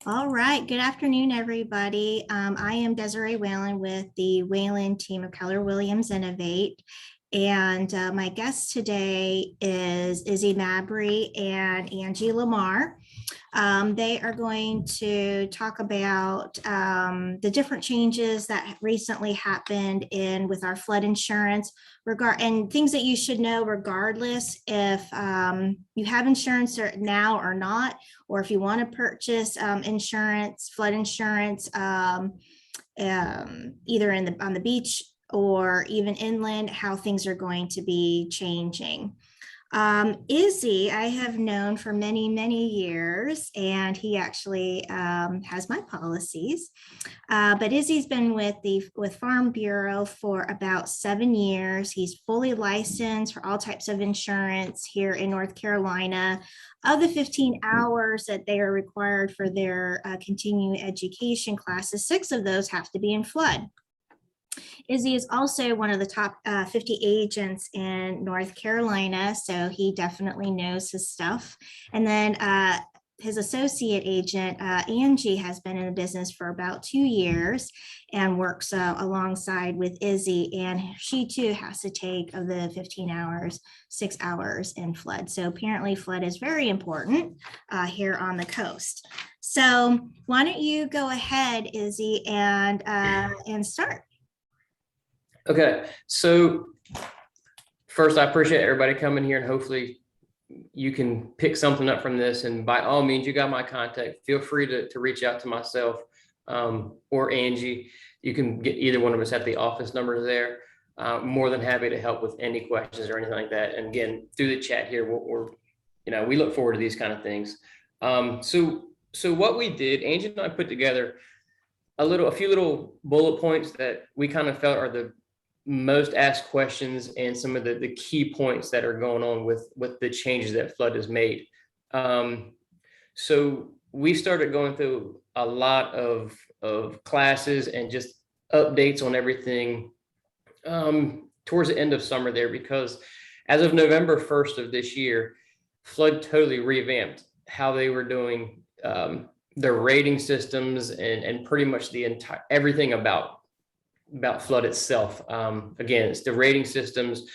All right. Good afternoon, everybody. I am Desiree Whalen with the Whalen team of Keller Williams Innovate. And my guest today is Izzy Mabry and Angie Lamar. They are going to talk about the different changes that recently happened in with our flood insurance and things that you should know regardless if you have insurance now or not, or if you want to purchase insurance, flood insurance, either on the beach or even inland, how things are going to be changing. Izzy, I have known for many, many years, and he actually has my policies. But Izzy's been with Farm Bureau for about 7 years. He's fully licensed for all types of insurance here in North Carolina. Of the 15 hours that they are required for their continuing education classes, 6 of those have to be in flood. Izzy is also one of the top 50 agents in North Carolina, so he definitely knows his stuff. And then his associate agent, Angie, has been in the business for about 2 years and works alongside with Izzy. And she too has to take, of the 15 hours, 6 hours in flood. So apparently flood is very important here on the coast. So why don't you go ahead, Izzy, and start. Okay, so first, I appreciate everybody coming here, and hopefully you can pick something up from this. And by all means, you got my contact. Feel free to reach out to myself or Angie. You can get either one of us at the office numbers there. More than happy to help with any questions or anything like that. And again, through the chat here, we look forward to these kind of things. So what we did, Angie and I put together a few little bullet points that we kind of felt are the most asked questions and some of the key points that are going on with the changes that flood has made. So we started going through a lot of classes and just updates on everything towards the end of summer there, because as of November 1st of this year, flood totally revamped how they were doing their rating systems and pretty much the entire everything about flood itself. Again, it's the rating systems,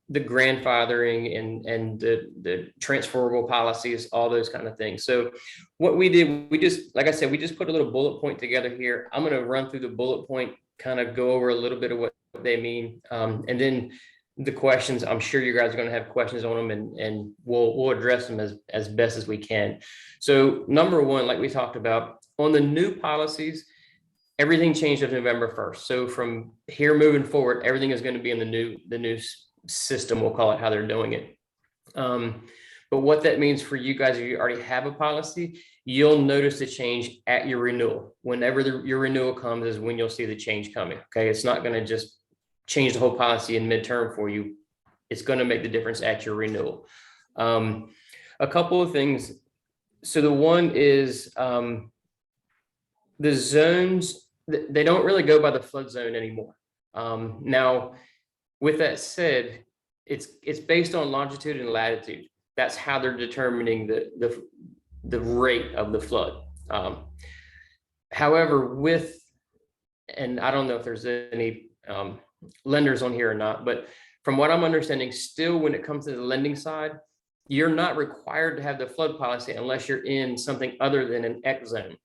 the grandfathering, and the transferable policies, all those kind of things. So what we did, like I said, we just put a little bullet point together here. I'm going to run through the bullet point, kind of go over a little bit of what they mean, and then the questions. I'm sure you guys are going to have questions on them, and we'll address them as best as we can. So number one, like we talked about, on the new policies, everything changed on November 1st. So from here moving forward, everything is going to be in the new system, we'll call it, how they're doing it. But what that means for you guys, if you already have a policy, you'll notice the change at your renewal. Whenever your renewal comes is when you'll see the change coming. Okay, it's not going to just change the whole policy in midterm for you. It's going to make the difference at your renewal. A couple of things. So the one is the zones. They don't really go by the flood zone anymore. Now, with that said, it's based on longitude and latitude. That's how they're determining the rate of the flood. However, and I don't know if there's any lenders on here or not, but from what I'm understanding, still when it comes to the lending side, you're not required to have the flood policy unless you're in something other than an X zone.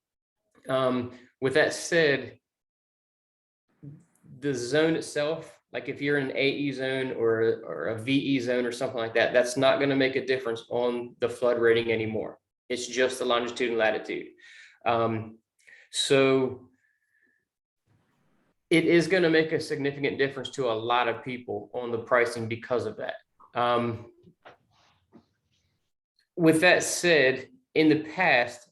With that said, the zone itself, like if you're in an AE zone or a VE zone or something like that, that's not going to make a difference on the flood rating anymore. It's just the longitude and latitude. So it is going to make a significant difference to a lot of people on the pricing because of that. With that said, in the past,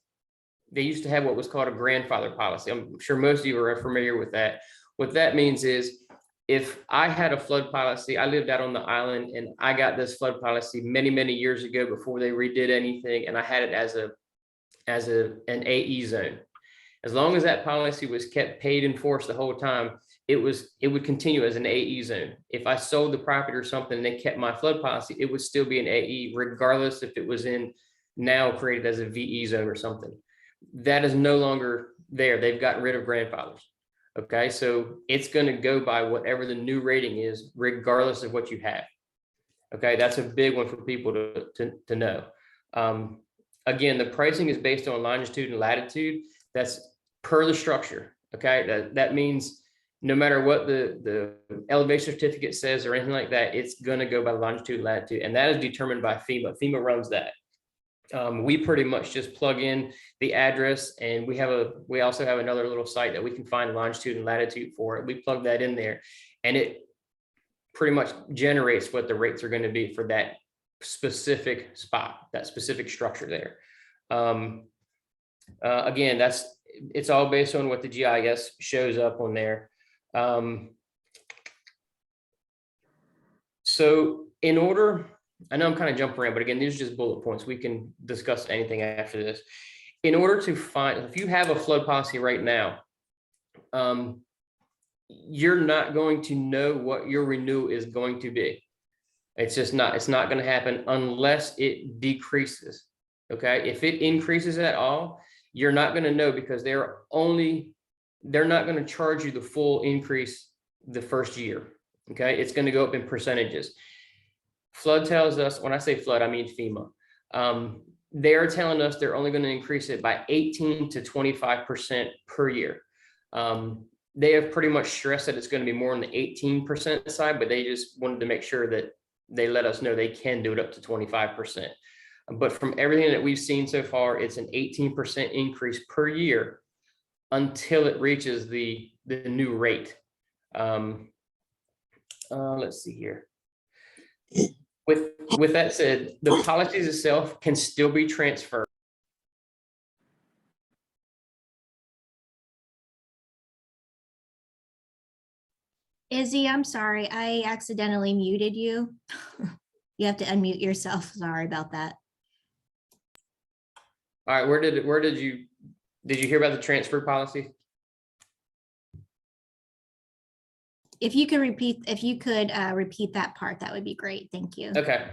they used to have what was called a grandfather policy. I'm sure most of you are familiar with that. What that means is, if I had a flood policy, I lived out on the island and I got this flood policy many, many years ago before they redid anything, and I had it as an AE zone. As long as that policy was kept paid in force the whole time, it would continue as an AE zone. If I sold the property or something and they kept my flood policy, it would still be an AE, regardless if it was now created as a VE zone or something. That is no longer there. They've gotten rid of grandfathers. Okay, so it's going to go by whatever the new rating is, regardless of what you have. Okay, that's a big one for people to know. Again, the pricing is based on longitude and latitude. That's per the structure. Okay, that means no matter what the elevation certificate says or anything like that, it's going to go by longitude and latitude, and that is determined by FEMA. FEMA runs that. We pretty much just plug in the address, and we also have another little site that we can find longitude and latitude for it. We plug that in there, and it pretty much generates what the rates are going to be for that specific spot, that specific structure there. Again, it's all based on what the GIS shows up on there. So in order, I know I'm kind of jumping around, but again, these are just bullet points. We can discuss anything after this. In order to find, if you have a flood policy right now, you're not going to know what your renewal is going to be. It's not going to happen unless it decreases. Okay. If it increases at all, you're not going to know, because they're not going to charge you the full increase the first year. Okay. It's going to go up in percentages. Flood tells us, when I say flood, I mean FEMA. They're telling us they're only going to increase it by 18 to 25% per year. They have pretty much stressed that it's going to be more on the 18% side, but they just wanted to make sure that they let us know they can do it up to 25%. But from everything that we've seen so far, it's an 18% increase per year until it reaches the new rate. Let's see here. With that said, the policies itself can still be transferred. Izzy, I'm sorry, I accidentally muted you. You have to unmute yourself. Sorry about that. All right, where did you hear about the transfer policy? If you could repeat that part, that would be great. Thank you. Okay,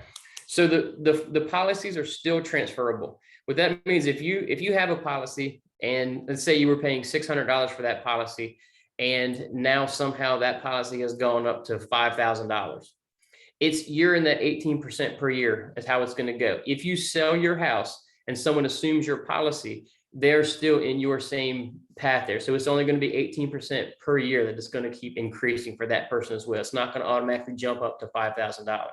so the policies are still transferable. What that means, if you have a policy, and let's say you were paying $600 for that policy, and now somehow that policy has gone up to $5,000. You're in that 18% per year is how it's going to go. If you sell your house and someone assumes your policy, they're still in your same path there. So it's only going to be 18% per year that it's going to keep increasing for that person as well. It's not going to automatically jump up to $5,000.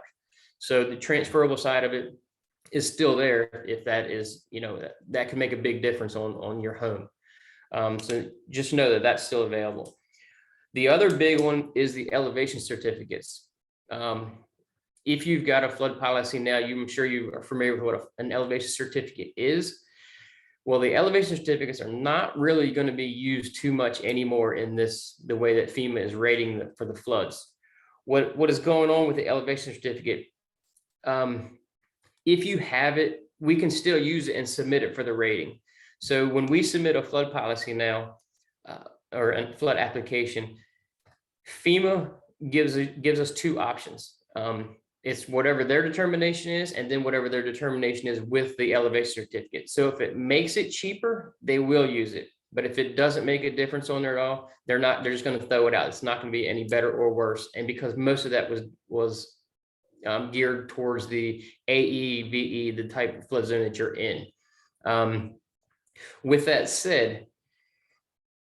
So the transferable side of it is still there. If that is, that can make a big difference on your home. So just know that that's still available. The other big one is the elevation certificates. If you've got a flood policy now, I'm sure you are familiar with what an elevation certificate is. Well, the elevation certificates are not really going to be used too much anymore in the way that FEMA is rating for the floods. What is going on with the elevation certificate? If you have it, we can still use it and submit it for the rating. So when we submit a flood policy now, or a flood application, FEMA gives us two options. It's whatever their determination is, and then whatever their determination is with the elevation certificate. So if it makes it cheaper, they will use it. But if it doesn't make a difference on there at all, they're just going to throw it out. It's not going to be any better or worse. And because most of that was geared towards the AE, VE, the type of flood zone that you're in. With that said,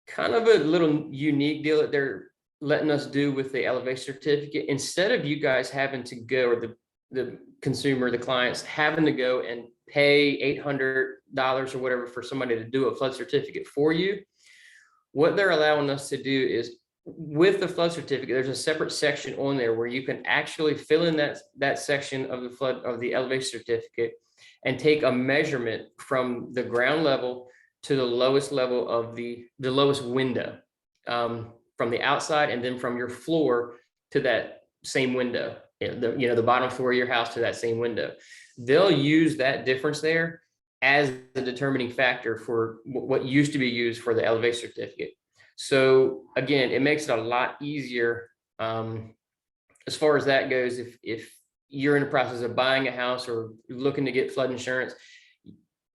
kind of a little unique deal that they're letting us do with the elevation certificate. Instead of you guys having to go, or the consumer, the clients having to go and pay $800 or whatever for somebody to do a flood certificate for you, what they're allowing us to do is, with the flood certificate, there's a separate section on there where you can actually fill in that section of the elevation certificate and take a measurement from the ground level to the lowest level of the lowest window, from the outside, and then from your floor to that same window, the bottom floor of your house to that same window. They'll use that difference there as the determining factor for what used to be used for the elevation certificate. So again, it makes it a lot easier as far as that goes. If you're in the process of buying a house or looking to get flood insurance,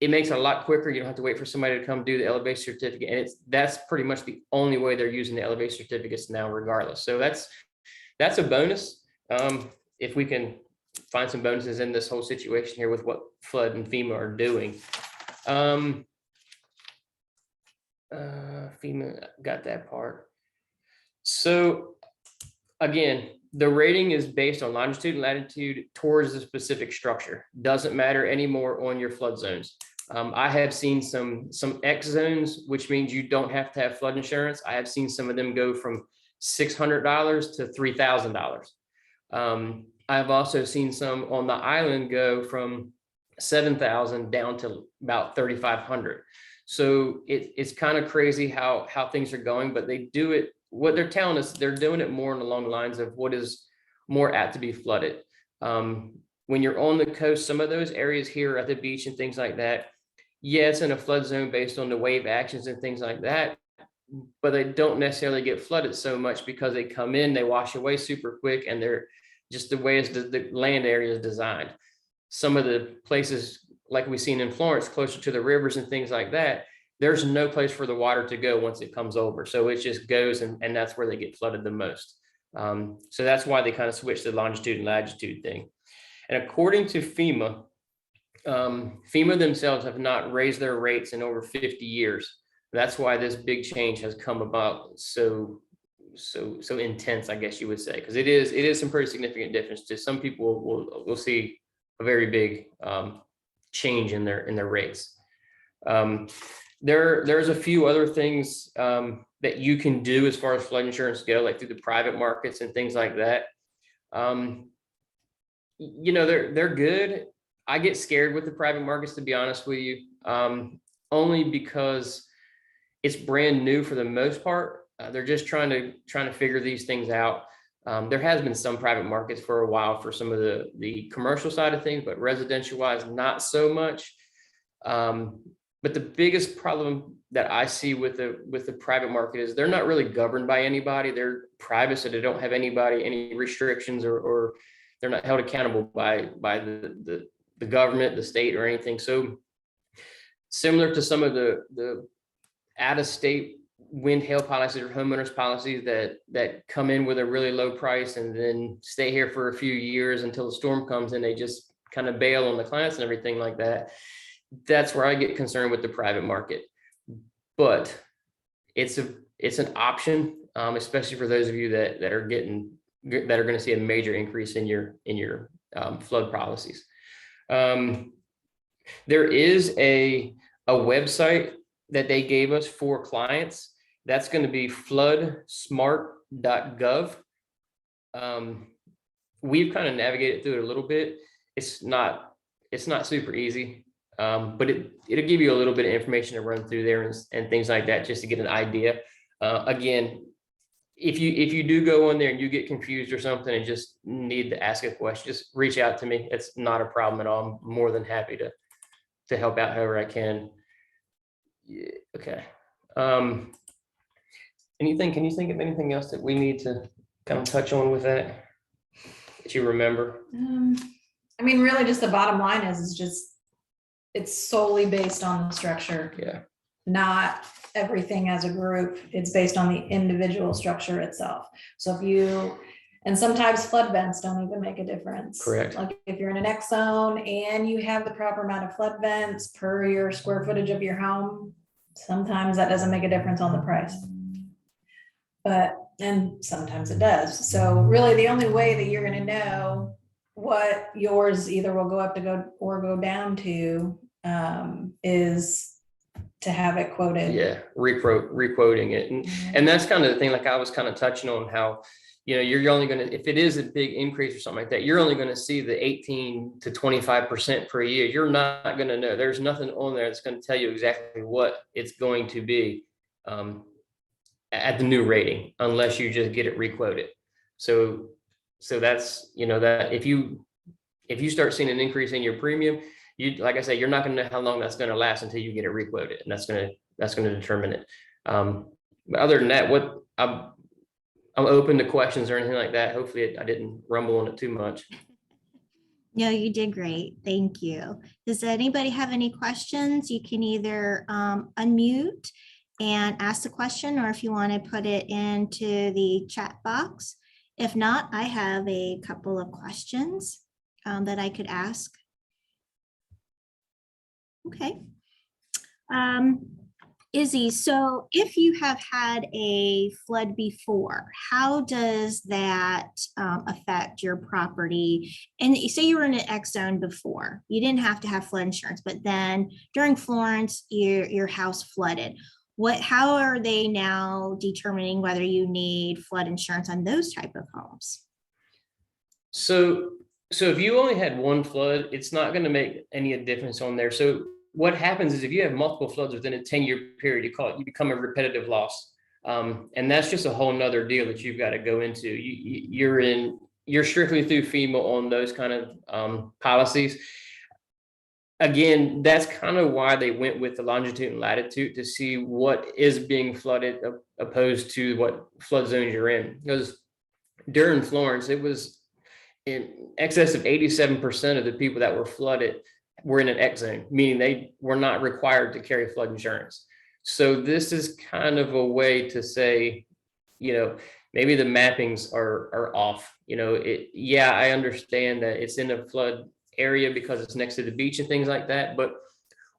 it makes it a lot quicker. You don't have to wait for somebody to come do the elevation certificate. And that's pretty much the only way they're using the elevation certificates now, regardless. So that's a bonus. If we can find some bonuses in this whole situation here with what flood and FEMA are doing. FEMA got that part. So again, the rating is based on longitude and latitude towards a specific structure. Doesn't matter anymore on your flood zones. I have seen some X zones, which means you don't have to have flood insurance. I have seen some of them go from $600 to $3,000. I've also seen some on the island go from 7,000 down to about 3,500. So it's kind of crazy how things are going, but they do it. What they're telling us, they're doing it more along the lines of what is more apt to be flooded. When you're on the coast, some of those areas here at the beach and things like that, yeah, it's in a flood zone based on the wave actions and things like that, but they don't necessarily get flooded so much because they come in, they wash away super quick, and they're just the way the land area is designed. Some of the places like we've seen in Florence, closer to the rivers and things like that, there's no place for the water to go once it comes over. So it just goes, and that's where they get flooded the most. So that's why they kind of switched the longitude and latitude thing. And according to FEMA, FEMA themselves have not raised their rates in over 50 years. That's why this big change has come about so intense, I guess you would say, because it is some pretty significant difference. To some people will see a very big change in their rates. There's a few other things that you can do as far as flood insurance go, like through the private markets and things like that. They're good. I get scared with the private markets, to be honest with you, only because it's brand new for the most part. They're just trying to figure these things out. There has been some private markets for a while for some of the commercial side of things, but residential wise, not so much. But the biggest problem that I see with the private market is they're not really governed by anybody. They're private, so they don't have any restrictions, or they're not held accountable by the government, the state, or anything. So similar to some of the out-of-state wind hail policies or homeowners policies that come in with a really low price and then stay here for a few years until the storm comes and they just kind of bail on the clients and everything like that. That's where I get concerned with the private market. But it's an option, especially for those of you that are going to see a major increase in your flood policies. There is a website that they gave us for clients. That's going to be floodsmart.gov. We've kind of navigated through it a little bit. It's not super easy, but it'll give you a little bit of information to run through there and things like that, just to get an idea. Again, if you do go on there and you get confused or something and just need to ask a question, just reach out to me. It's not a problem at all. I'm more than happy to help out however I can. Yeah, okay. Can you think of anything else that we need to kind of touch on with that you remember? I mean, really just the bottom line is just, it's solely based on the structure. Yeah. Not everything as a group. It's based on the individual structure itself. So and sometimes flood vents don't even make a difference. Correct. Like if you're in an X zone and you have the proper amount of flood vents per your square footage of your home, sometimes that doesn't make a difference on the price. And sometimes it does. So really the only way that you're going to know what yours either will go up to go down to is to have it quoted. Yeah, requoting it. And that's kind of the thing, like I was kind of touching on how, you're only going to, if it is a big increase or something like that, you're only going to see the 18 to 25% per year. You're not going to know. There's nothing on there that's going to tell you exactly what it's going to be at the new rating, unless you just get it requoted. So that's, that if you start seeing an increase in your premium, like I said, you're not going to know how long that's going to last until you get it requoted, and that's going to determine it. But other than that, I'm open to questions or anything like that. Hopefully I didn't rumble on it too much. No, you did great. Thank you. Does anybody have any questions? You can either unmute and ask the question, or if you want to put it into the chat box. If not, I have a couple of questions that I could ask. Okay. Izzy, so if you have had a flood before, how does that affect your property? And you say you were in an X zone before, you didn't have to have flood insurance, but then during Florence, your house flooded. How are they now determining whether you need flood insurance on those type of homes? So if you only had one flood, it's not going to make any difference on there. So what happens is if you have multiple floods within a 10-year period, you become a repetitive loss. And that's just a whole nother deal that you've got to go into. You're strictly through FEMA on those kind of policies. Again, that's kind of why they went with the longitude and latitude, to see what is being flooded opposed to what flood zones you're in. Because during Florence, it was in excess of 87% of the people that were flooded were in an X zone, meaning they were not required to carry flood insurance. So this is kind of a way to say, maybe the mappings are off. Yeah, I understand that it's in a flood area because it's next to the beach and things like that. But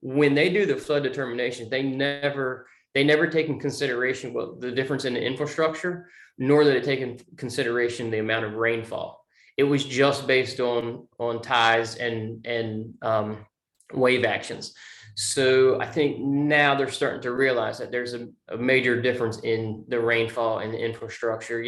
when they do the flood determination, they never take in consideration the difference in the infrastructure, nor do they take in consideration the amount of rainfall. It was just based on tides and wave actions. So I think now they're starting to realize that there's a major difference in the rainfall and the infrastructure.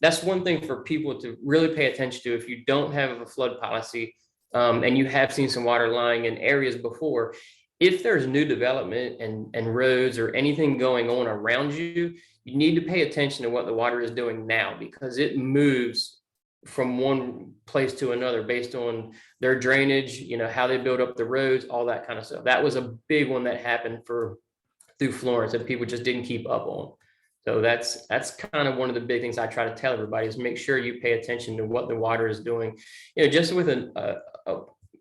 That's one thing for people to really pay attention to. If you don't have a flood policy and you have seen some water lying in areas before, if there's new development and roads or anything going on around you, you need to pay attention to what the water is doing now, because it moves from one place to another based on their drainage, how they build up the roads, all that kind of stuff. That was a big one that happened through Florence that people just didn't keep up on. So that's kind of one of the big things I try to tell everybody, is make sure you pay attention to what the water is doing. Just with a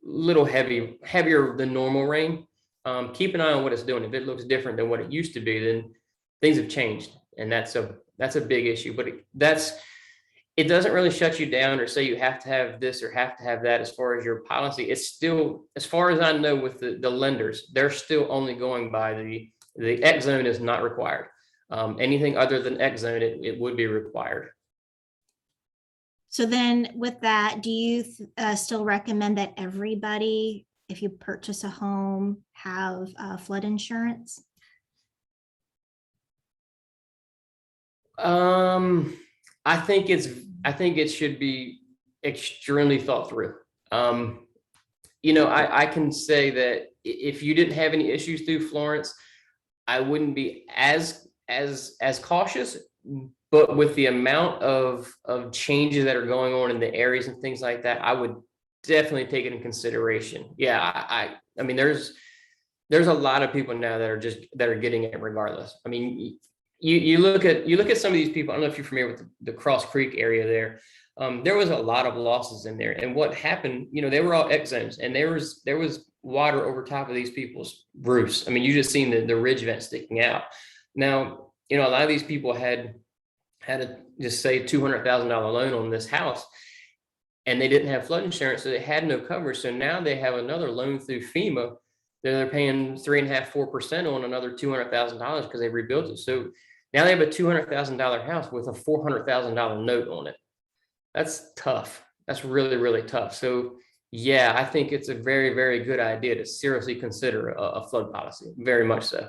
little heavier than normal rain, keep an eye on what it's doing. If it looks different than what it used to be, then things have changed, and that's a big issue. But it doesn't really shut you down or say you have to have this or have to have that as far as your policy. It's still, as far as I know, with the lenders, they're still only going by the X zone is not required. Anything other than X zone, it would be required. So then with that, do you still recommend that everybody, if you purchase a home, have flood insurance? I think it should be extremely thought through. I can say that if you didn't have any issues through Florence, I wouldn't be as cautious. But with the amount of changes that are going on in the areas and things like that, I would definitely take it in consideration. Yeah, I mean, there's a lot of people now that are getting it regardless. I mean, you look at some of these people. I don't know if you're familiar with the Cross Creek area there. There was a lot of losses in there, and what happened, they were all X zones, and there was water over top of these people's roofs. I mean, you just seen the ridge vent sticking out. Now, a lot of these people had to just say $200,000 loan on this house, and they didn't have flood insurance, so they had no coverage. So now they have another loan through FEMA. They're paying 3.5-4% on another $200,000 because they rebuilt it. So now they have a $200,000 house with a $400,000 note on it. That's tough. That's really, really tough. So yeah, I think it's a very, very good idea to seriously consider a flood policy. Very much so.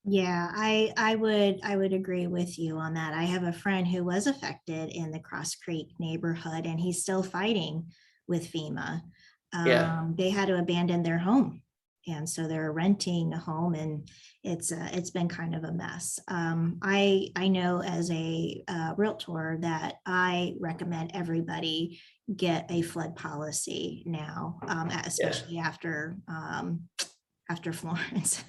Yeah, I would agree with you on that. I have a friend who was affected in the Cross Creek neighborhood, and he's still fighting with FEMA. Yeah. They had to abandon their home, and so they're renting a home, and it's been kind of a mess. I know as a realtor that I recommend everybody get a flood policy now, especially after Florence.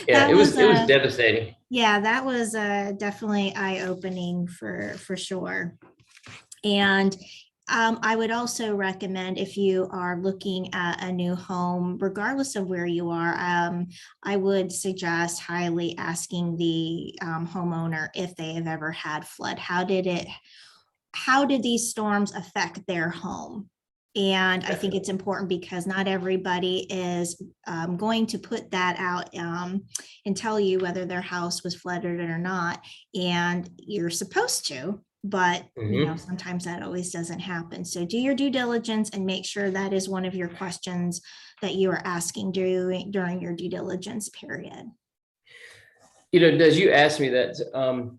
Yeah, it was devastating. Yeah, that was definitely eye-opening for sure. And I would also recommend if you are looking at a new home, regardless of where you are, I would suggest highly asking the homeowner if they have ever had flood. How did these storms affect their home? And I think it's important because not everybody is going to put that out and tell you whether their house was flooded or not. And you're supposed to, but sometimes that always doesn't happen. So do your due diligence and make sure that is one of your questions that you are asking during your due diligence period. As you asked me that,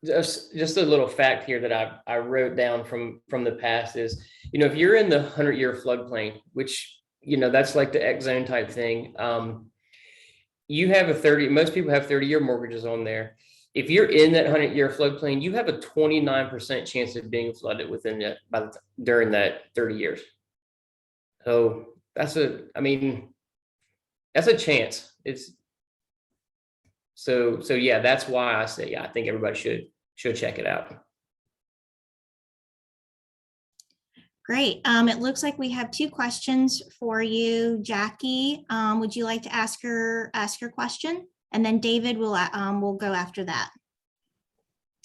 just a little fact here that I wrote down from the past is, if you're in the 100-year floodplain, which, that's like the X zone type thing, you have most people have 30-year mortgages on there. If you're in that 100-year floodplain, you have a 29% chance of being flooded during that 30 years. So that's a chance. So yeah, that's why I say, I think everybody should check it out. Great. It looks like we have 2 questions for you, Jackie. Would you like to ask your question? And then David will go after that.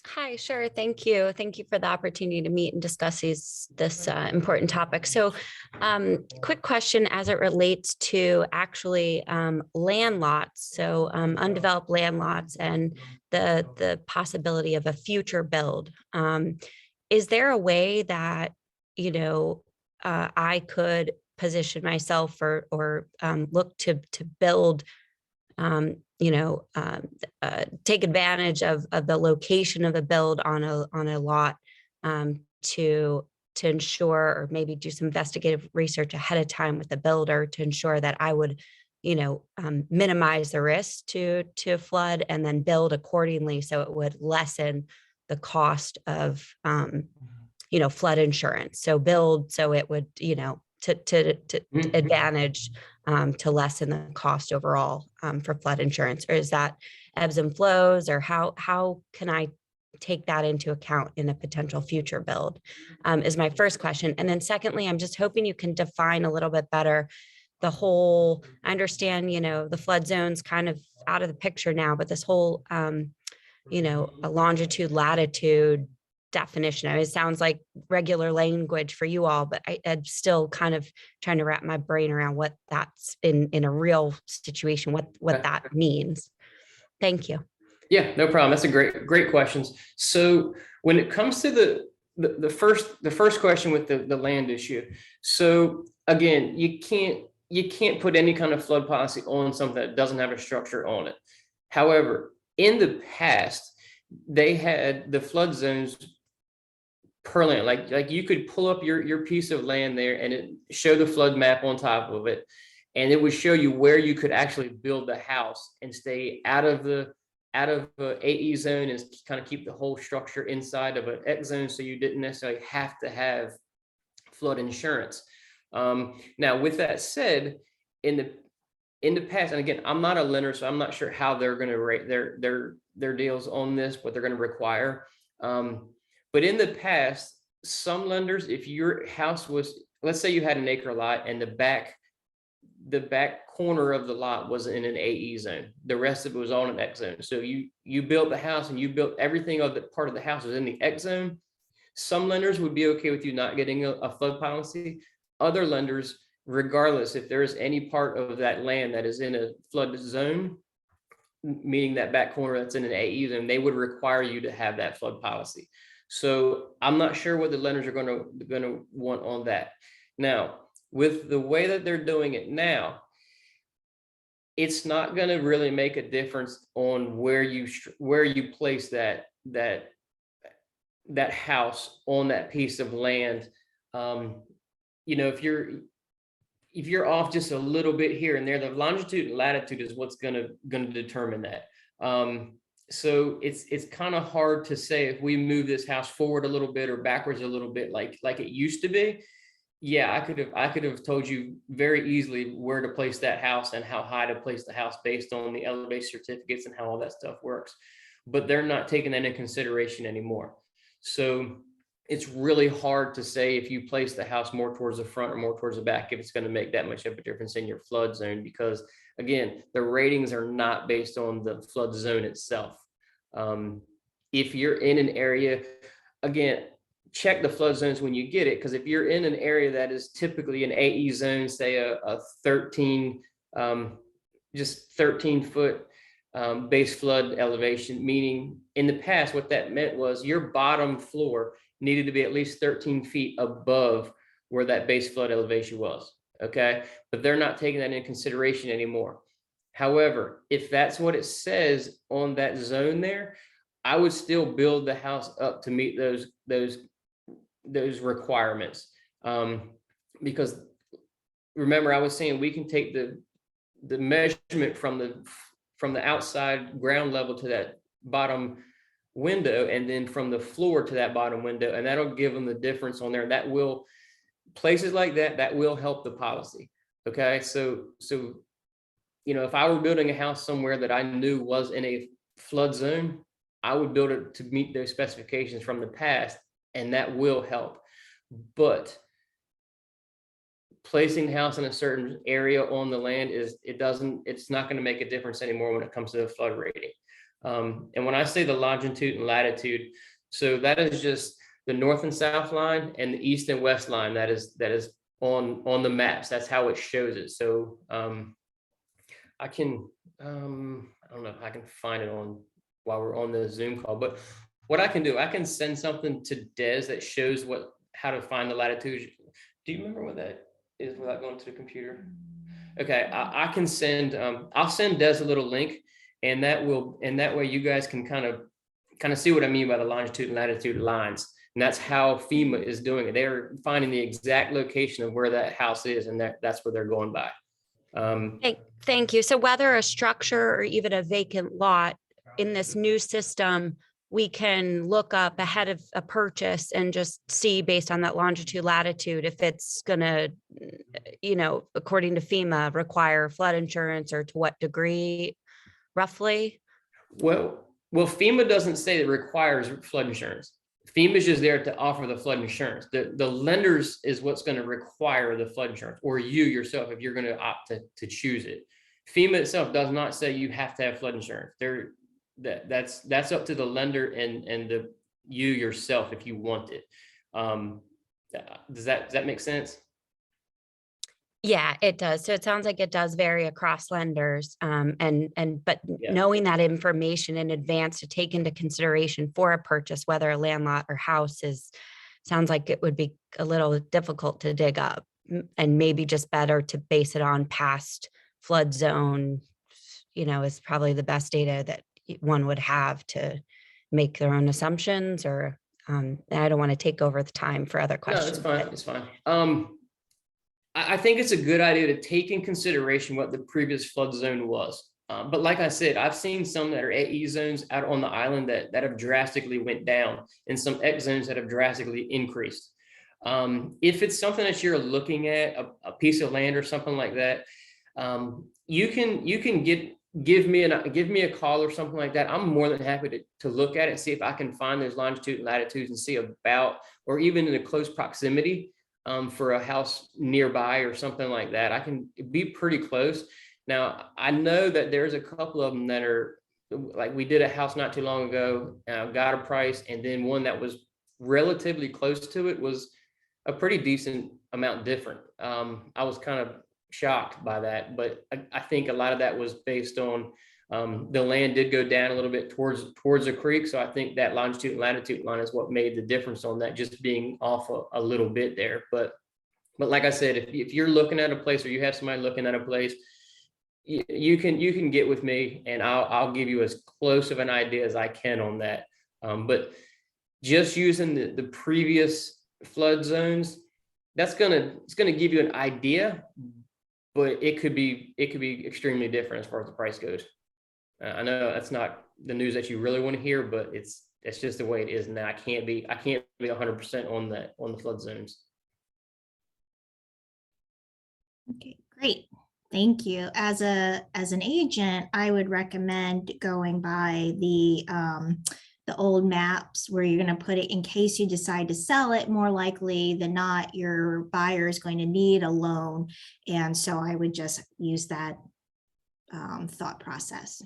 Hi, sure. Thank you. Thank you for the opportunity to meet and discuss this important topic. So quick question as it relates to actually land lots, so undeveloped land lots and the possibility of a future build. Is there a way that, I could position myself or look to build take advantage of the location of the build on a lot to ensure, or maybe do some investigative research ahead of time with the builder to ensure that I would, minimize the risk to flood and then build accordingly so it would lessen the cost of, flood insurance. So build so it would, to advantage to lessen the cost overall for flood insurance, or is that ebbs and flows, or how can I take that into account in a potential future build is my first question. And then secondly, I'm just hoping you can define a little bit better the whole, I understand, the flood zone's kind of out of the picture now, but this whole, a longitude, latitude definition. It sounds like regular language for you all, but I'm still kind of trying to wrap my brain around what that's in a real situation, what that means. Thank you. Yeah, no problem. That's a great questions. So when it comes to the first question with the land issue, so again, you can't put any kind of flood policy on something that doesn't have a structure on it. However, in the past, they had the flood zones per land. Like you could pull up your piece of land there and it show the flood map on top of it, and it would show you where you could actually build the house and stay out of the AE zone and kind of keep the whole structure inside of an X zone, so you didn't necessarily have to have flood insurance. Now, with that said, in the past, and again, I'm not a lender, so I'm not sure how they're going to rate their deals on this, what they're going to require. But in the past, some lenders, if your house was, let's say you had an acre lot and the back corner of the lot was in an AE zone, the rest of it was on an X zone. So you built the house and you built everything of the part of the house was in the X zone. Some lenders would be okay with you not getting a flood policy. Other lenders, regardless if there is any part of that land that is in a flood zone, meaning that back corner that's in an AE zone, they would require you to have that flood policy. So I'm not sure what the lenders are going to want on that. Now, with the way that they're doing it now, it's not going to really make a difference on where you place that house on that piece of land. If you're off just a little bit here and there, the longitude and latitude is what's going to determine that. So it's kind of hard to say if we move this house forward a little bit or backwards a little bit, like it used to be. Yeah, I could have told you very easily where to place that house and how high to place the house based on the elevation certificates and how all that stuff works. But they're not taking that into consideration anymore. So it's really hard to say if you place the house more towards the front or more towards the back, if it's going to make that much of a difference in your flood zone, because again, the ratings are not based on the flood zone itself. If you're in an area, again, check the flood zones when you get it, because if you're in an area that is typically an AE zone, say a 13, just 13-foot base flood elevation, meaning in the past, what that meant was your bottom floor needed to be at least 13 feet above where that base flood elevation was. Okay. But they're not taking that into consideration anymore. However, if that's what it says on that zone there, I would still build the house up to meet those requirements. Because remember, I was saying we can take the measurement from the outside ground level to that bottom window, and then from the floor to that bottom window, and that'll give them the difference on there. That will, places like that will help the policy. Okay, so if I were building a house somewhere that I knew was in a flood zone, I would build it to meet those specifications from the past, and that will help. But placing the house in a certain area on the land it's not going to make a difference anymore when it comes to the flood rating. And when I say the longitude and latitude, so that is just the north and south line and the east and west line that is on the maps. That's how it shows it. So I can I don't know if I can find it on while we're on the Zoom call, but what I can do, I can send something to Des that shows how to find the latitude. Do you remember what that is without going to the computer? Okay, I can send I'll send Des a little link, and that way you guys can kind of see what I mean by the longitude and latitude lines. And that's how FEMA is doing it. They're finding the exact location of where that house is, and that's where they're going by. Thank you. So whether a structure or even a vacant lot in this new system, we can look up ahead of a purchase and just see based on that longitude, latitude, if it's going to, according to FEMA, require flood insurance, or to what degree, roughly? Well, FEMA doesn't say it requires flood insurance. FEMA is just there to offer the flood insurance. The lenders is what's going to require the flood insurance, or you yourself, if you're going to opt to choose it. FEMA itself does not say you have to have flood insurance. That's up to the lender and you yourself if you want it. Does that make sense? Yeah, it does. So it sounds like it does vary across lenders. But Yeah. knowing that information in advance to take into consideration for a purchase, whether a land lot or house, sounds like it would be a little difficult to dig up, and maybe just better to base it on past flood zone, is probably the best data that one would have to make their own assumptions. Or I don't want to take over the time for other questions. No, it's fine. I think it's a good idea to take in consideration what the previous flood zone was. But like I said, I've seen some that are AE zones out on the island that have drastically went down, and some X zones that have drastically increased. If it's something that you're looking at, a piece of land or something like that, you can give me a call or something like that. I'm more than happy to look at it, see if I can find those longitude and latitudes, and see about, or even in a close proximity, for a house nearby or something like that. I can be pretty close. Now, I know that there's a couple of them that are, like, we did a house not too long ago, got a price, and then one that was relatively close to it was a pretty decent amount different. I was kind of shocked by that, but I think a lot of that was based on the land did go down a little bit towards the creek. So I think that longitude and latitude line is what made the difference on that, just being off a little bit there. But like I said, if you're looking at a place, or you have somebody looking at a place, you can get with me, and I'll give you as close of an idea as I can on that. But just using the previous flood zones, it's gonna give you an idea, but it could be extremely different as far as the price goes. I know that's not the news that you really want to hear, but it's just the way it is now. I can't be 100% on the flood zones. Okay, great. Thank you. As an agent, I would recommend going by the the old maps where you're going to put it in case you decide to sell it. More likely than not, your buyer is going to need a loan. And so I would just use that thought process.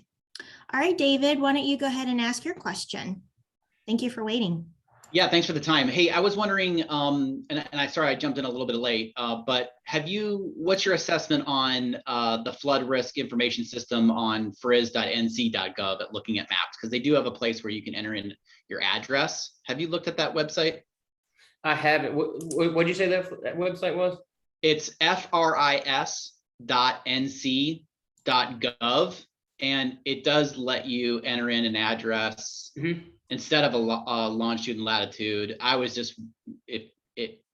All right, David, why don't you go ahead and ask your question? Thank you for waiting. Yeah, thanks for the time. Hey, I was wondering, sorry I jumped in a little bit late, but what's your assessment on the flood risk information system on frizz.nc.gov at looking at maps? Because they do have a place where you can enter in your address. Have you looked at that website? I haven't. What did you say that website was? It's fris.nc.gov, and it does let you enter in an address. Mm-hmm. Instead of a longitude and latitude. I was just if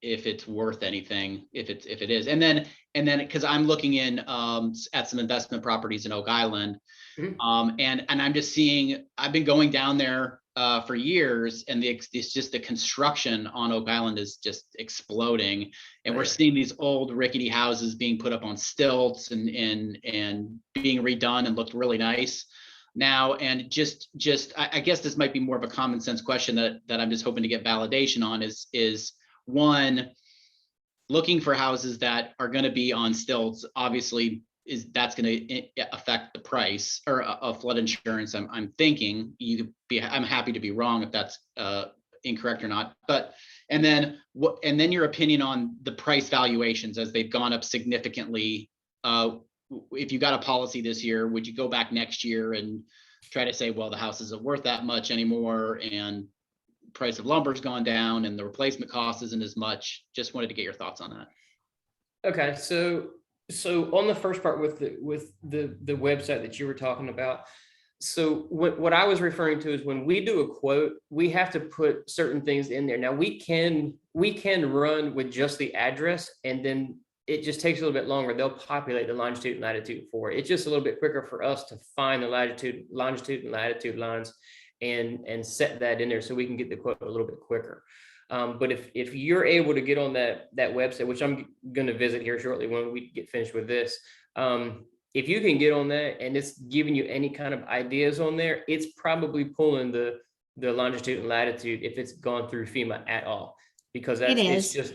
it's worth anything, if it is, and then because I'm looking in at some investment properties in Oak Island, mm-hmm. and I'm just seeing, I've been going down there for years, and it's just the construction on Oak Island is just exploding, and we're seeing these old rickety houses being put up on stilts and being redone and looked really nice now. And I guess this might be more of a common sense question that I'm just hoping to get validation on is one, looking for houses that are going to be on stilts, obviously that's going to affect the price or of flood insurance. I'm thinking I'm happy to be wrong if that's incorrect or not, but and then your opinion on the price valuations as they've gone up significantly. If you got a policy this year, would you go back next year and try to say, well, the house isn't worth that much anymore, and price of lumber's gone down and the replacement cost isn't as much? Just wanted to get your thoughts on that. Okay, so on the first part with the website that you were talking about, so what I was referring to is when we do a quote, we have to put certain things in there. Now we can run with just the address, and then it just takes a little bit longer. They'll populate the longitude and latitude for it. It's just a little bit quicker for us to find the longitude and latitude lines and set that in there so we can get the quote a little bit quicker. But if you're able to get on that website, which I'm going to visit here shortly when we get finished with this, if you can get on that and it's giving you any kind of ideas on there, it's probably pulling the longitude and latitude if it's gone through FEMA at all, because it's just.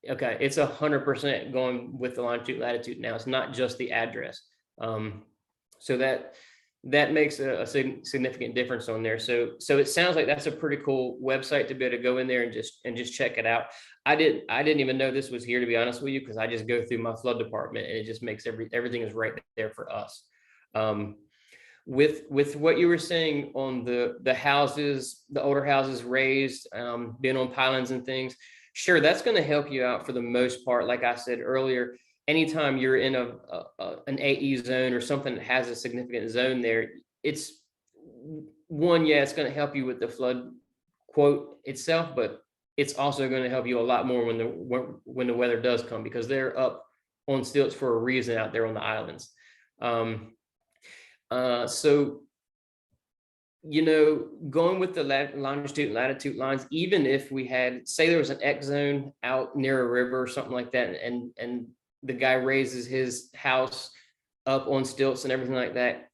Okay, it's 100% going with the longitude latitude now. It's not just the address. So that makes a significant difference on there. So it sounds like that's a pretty cool website to be able to go in there and just check it out. I didn't even know this was here, to be honest with you, because I just go through my flood department and it just makes everything is right there for us. With what you were saying on the houses, the older houses raised, being on pylons and things. Sure, that's going to help you out for the most part. Like I said earlier, anytime you're in an AE zone or something that has a significant zone there, it's going to help you with the flood quote itself, but it's also going to help you a lot more when the weather does come, because they're up on stilts for a reason out there on the islands. So going with the longitude and latitude lines, even if we had, say there was an X zone out near a river or something like that, and the guy raises his house up on stilts and everything like that,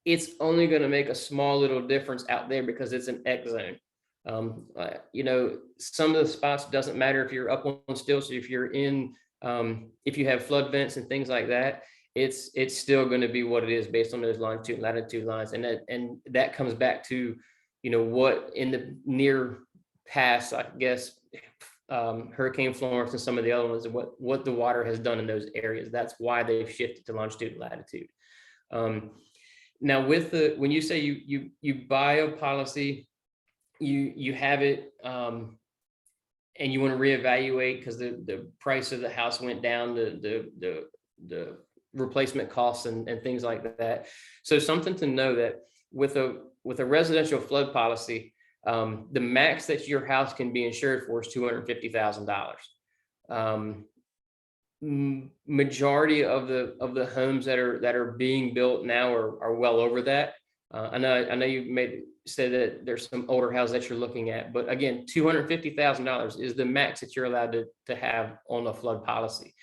it's only going to make a small little difference out there because it's an X zone. Some of the spots, doesn't matter if you're up on stilts, if you're in, if you have flood vents and things like that, it's still going to be what it is based on those longitude and latitude lines. And that comes back to, what in the near past, I guess, Hurricane Florence and some of the other ones, and what the water has done in those areas. That's why they've shifted to longitude and latitude. Now when you say you buy a policy, you have it, and you want to reevaluate because the price of the house went down, the replacement costs and things like that. So something to know that with a residential flood policy, the max that your house can be insured for is $250,000. Majority of the homes that are being built now are well over that. I know you said that there's some older houses that you're looking at, but again, $250,000 is the max that you're allowed to have on a flood policy.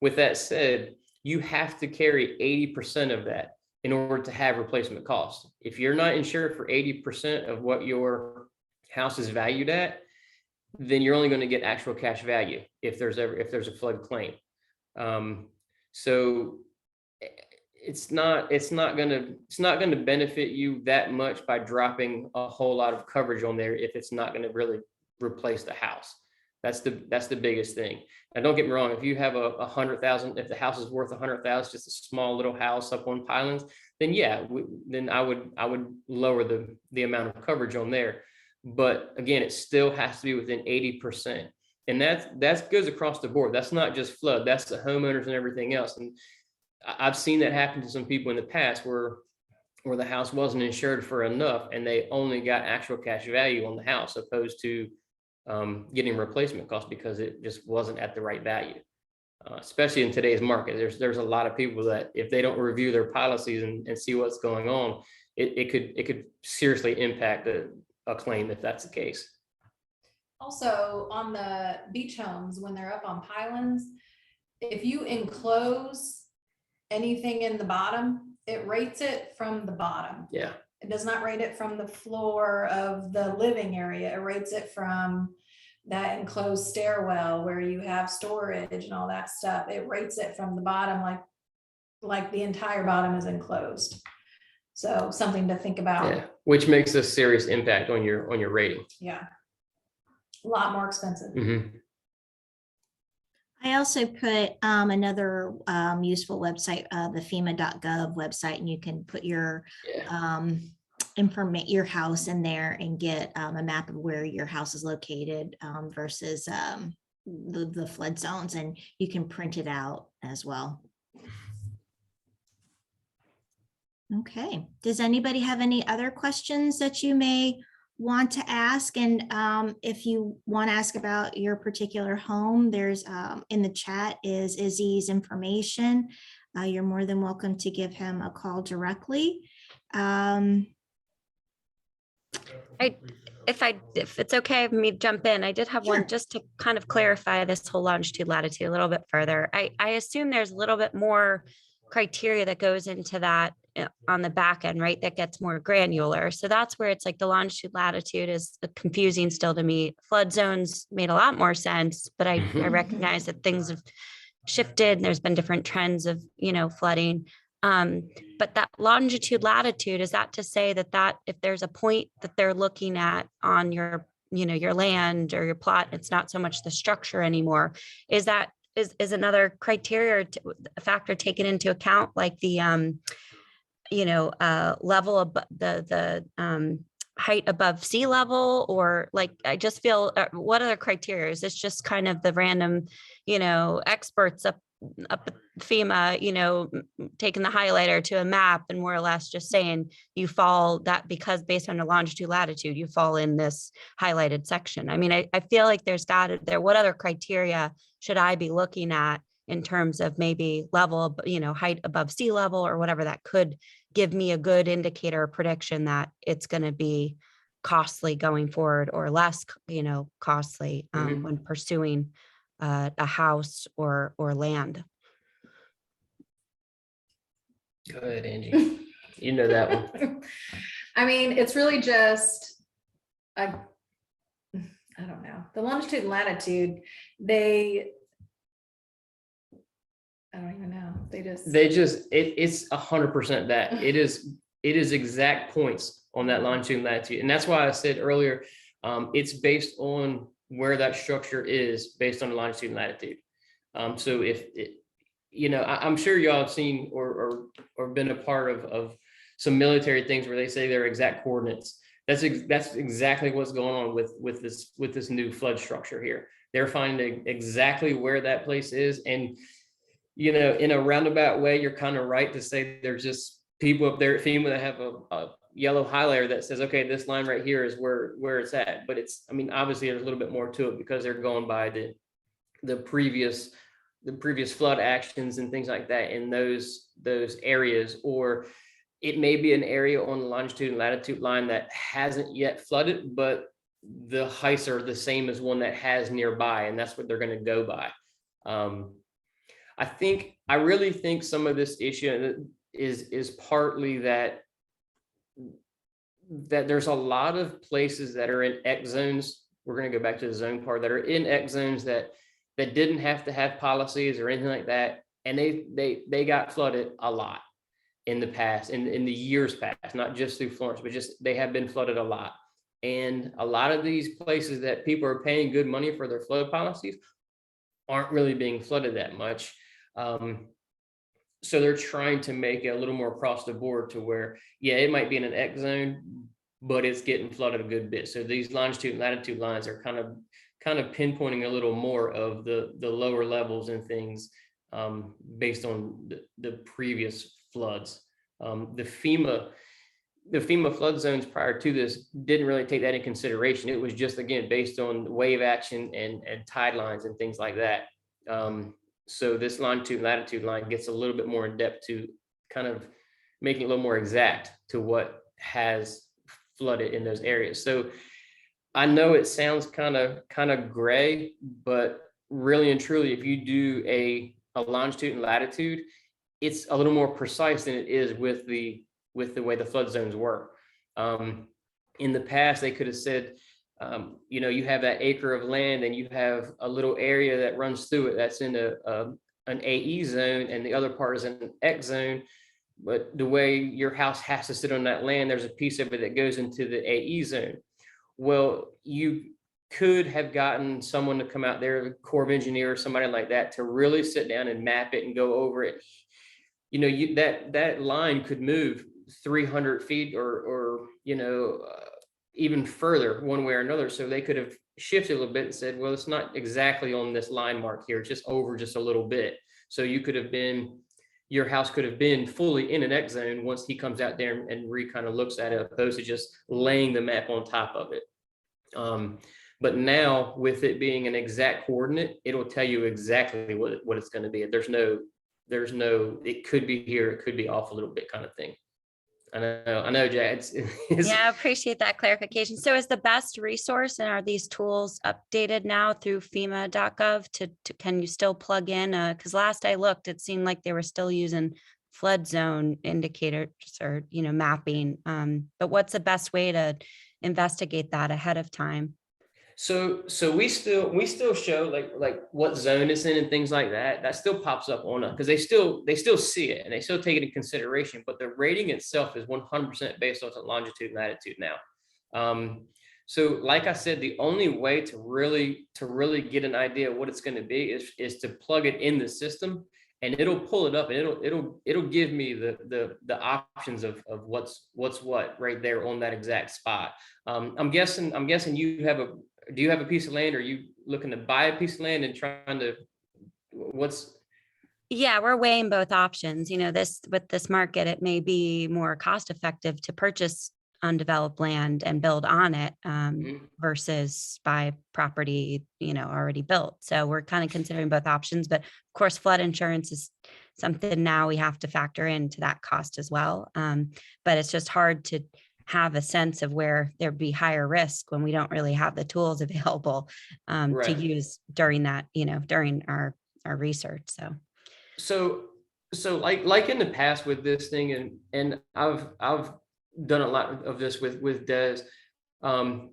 With that said, you have to carry 80% of that in order to have replacement costs. If you're not insured for 80% of what your house is valued at, then you're only going to get actual cash value if there's a flood claim. So it's not going to benefit you that much by dropping a whole lot of coverage on there if it's not going to really replace the house. That's the biggest thing. Now, don't get me wrong. If you have a 100,000, if the house is worth 100,000, just a small little house up on Highlands, then yeah, then I would lower the amount of coverage on there. But again, it still has to be within 80%, and that goes across the board. That's not just flood. That's the homeowners and everything else. And I've seen that happen to some people in the past where the house wasn't insured for enough, and they only got actual cash value on the house, opposed to getting replacement costs because it just wasn't at the right value. Especially in today's market, there's a lot of people that if they don't review their policies and see what's going on, it could seriously impact a claim if that's the case. Also, on the beach homes, when they're up on pylons, if you enclose anything in the bottom, it rates it from the bottom. Yeah. It does not rate it from the floor of the living area. It rates it from that enclosed stairwell where you have storage and all that stuff. It rates it from the bottom, like the entire bottom is enclosed. So something to think about. Yeah, which makes a serious impact on your rating. Yeah. A lot more expensive. Mm-hmm. I also put another useful website, the FEMA.gov website, and you can put your your house in there and get a map of where your house is located versus the flood zones, and you can print it out as well. Okay, does anybody have any other questions that you may want to ask? And if you want to ask about your particular home, there's in the chat is Izzy's information. You're more than welcome to give him a call directly. If it's okay for me to jump in, I did have Sure. one just to kind of clarify this whole longitude latitude a little bit further. I assume there's a little bit more criteria that goes into that on the back end, right? That gets more granular. So that's where it's like the longitude latitude is confusing still to me. Flood zones made a lot more sense, but I recognize that things have shifted and there's been different trends of, flooding. But that longitude latitude, is that to say that if there's a point that they're looking at on your, your land or your plot, it's not so much the structure anymore. Is that is another criteria or a factor taken into account, like the level of the height above sea level, or like, I just feel, what other criteria? Is this just kind of the random, experts up at FEMA, taking the highlighter to a map and more or less just saying you fall that because based on the longitude latitude, you fall in this highlighted section? I mean, I feel like what other criteria should I be looking at in terms of maybe level, height above sea level or whatever that could give me a good indicator or prediction that it's going to be costly going forward or less, costly when pursuing a house or land. Go ahead, Angie. You know that one. I mean, it's really just, I don't know. The longitude and latitude, I don't even know. It's 100% that it is exact points on that longitude and latitude. And that's why I said earlier, it's based on where that structure is based on the longitude and latitude. So if I'm sure y'all have seen or been a part of some military things where they say their exact coordinates. That's exactly what's going on with this new flood structure here. They're finding exactly where that place is. And in a roundabout way, you're kind of right to say there's just people up there at FEMA that have a yellow highlighter that says, okay, this line right here is where it's at. But obviously there's a little bit more to it because they're going by the previous flood actions and things like that in those areas. Or it may be an area on the longitude and latitude line that hasn't yet flooded, but the heights are the same as one that has nearby, and that's what they're going to go by. I really think some of this issue, is partly that there's a lot of places that are in X zones. We're going to go back to the zone part, that are in X zones that didn't have to have policies or anything like that, and they got flooded a lot in the past, in the years past, not just through Florence, but just they have been flooded a lot. And a lot of these places that people are paying good money for their flood policies aren't really being flooded that much. So they're trying to make it a little more across the board to where, yeah, it might be in an X zone, but it's getting flooded a good bit. So these longitude and latitude lines are kind of pinpointing a little more of the lower levels and things, based on the previous floods. The FEMA flood zones prior to this didn't really take that in consideration. It was just, again, based on wave action and tide lines and things like that. So this longitude and latitude line gets a little bit more in depth to kind of making it a little more exact to what has flooded in those areas. So I know it sounds kind of gray, but really and truly, if you do a longitude and latitude, it's a little more precise than it is with the way the flood zones work. In the past, they could have said, you have that acre of land and you have a little area that runs through it that's in an AE zone, and the other part is an X zone. But the way your house has to sit on that land, there's a piece of it that goes into the AE zone. Well, you could have gotten someone to come out there, a Corps of Engineer or somebody like that, to really sit down and map it and go over it. That line could move 300 feet or even further one way or another. So they could have shifted a little bit and said, well, it's not exactly on this line mark here, it's just over just a little bit. So your house could have been fully in an X zone once he comes out there and kind of looks at it, opposed to just laying the map on top of it. But now, with it being an exact coordinate, it'll tell you exactly what it's going to be. There's no, it could be here, it could be off a little bit kind of thing. I know, Jay. Yeah, I appreciate that clarification. So is the best resource, and are these tools updated now through FEMA.gov to can you still plug in? Because last I looked, it seemed like they were still using flood zone indicators or, mapping. But what's the best way to investigate that ahead of time? So we still show like what zone it's in and things like that. That still pops up on it because they still see it and they still take it in consideration. But the rating itself is 100% based on longitude and latitude now. So like I said, the only way to really get an idea of what it's going to be is to plug it in the system, and it'll pull it up and it'll give me the options of what's what right there on that exact spot. I'm guessing do you have a piece of land? Or are you looking to buy a piece of land and trying to Yeah, we're weighing both options. With this market, it may be more cost effective to purchase undeveloped land and build on it versus buy property, already built. So we're kind of considering both options, but of course, flood insurance is something now we have to factor into that cost as well. But it's just hard to have a sense of where there'd be higher risk when we don't really have the tools available to use during that, during our research. So like in the past with this thing, and I've done a lot of this with Des.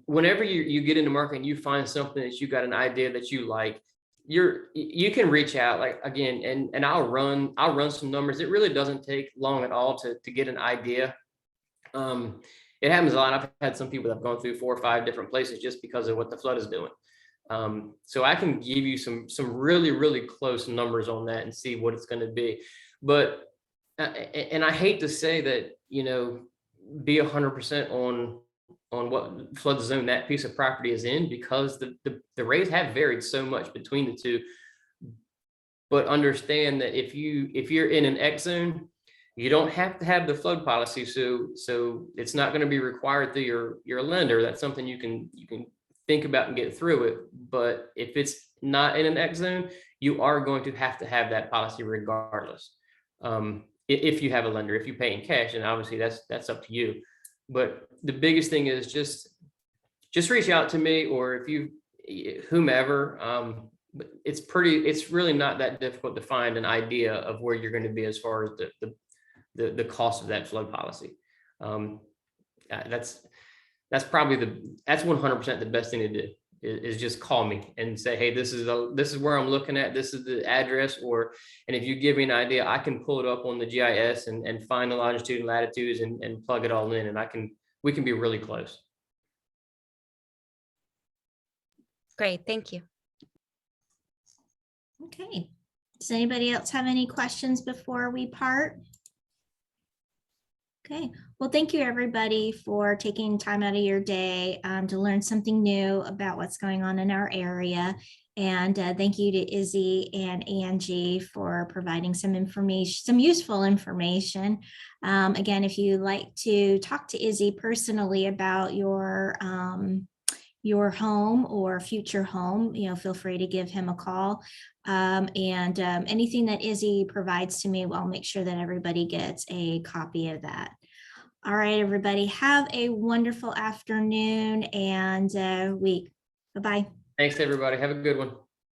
Whenever you get in the market and you find something that you got an idea that you like, you can reach out again and I'll run some numbers. It really doesn't take long at all to get an idea. It happens a lot. I've had some people that have gone through 4 or 5 different places just because of what the flood is doing. So I can give you some really, really close numbers on that and see what it's going to be. But, and I hate to say that, be 100% on what flood zone that piece of property is in, because the rates have varied so much between the two. But understand that if you're in an X zone, you don't have to have the flood policy, so it's not going to be required through your lender. That's something you can think about and get through it. But if it's not in an X zone, you are going to have that policy regardless. If you have a lender, if you pay in cash, and obviously that's up to you. But the biggest thing is just reach out to me, or if you whomever. But it's really not that difficult to find an idea of where you're going to be as far as the cost of that flood policy. That's probably that's 100% the best thing to do is just call me and say, hey, this is where I'm looking at. This is the address, and if you give me an idea, I can pull it up on the GIS and find the longitude and latitudes and plug it all in, and we can be really close. Great, thank you. Okay. Does anybody else have any questions before we part? Okay, well, thank you everybody for taking time out of your day to learn something new about what's going on in our area. And thank you to Izzy and Angie for providing some information, some useful information. Again, if you'd like to talk to Izzy personally about your home or future home, feel free to give him a call. Anything that Izzy provides to me, I'll make sure that everybody gets a copy of that. All right, everybody, have a wonderful afternoon and week. Bye-bye. Thanks, everybody. Have a good one.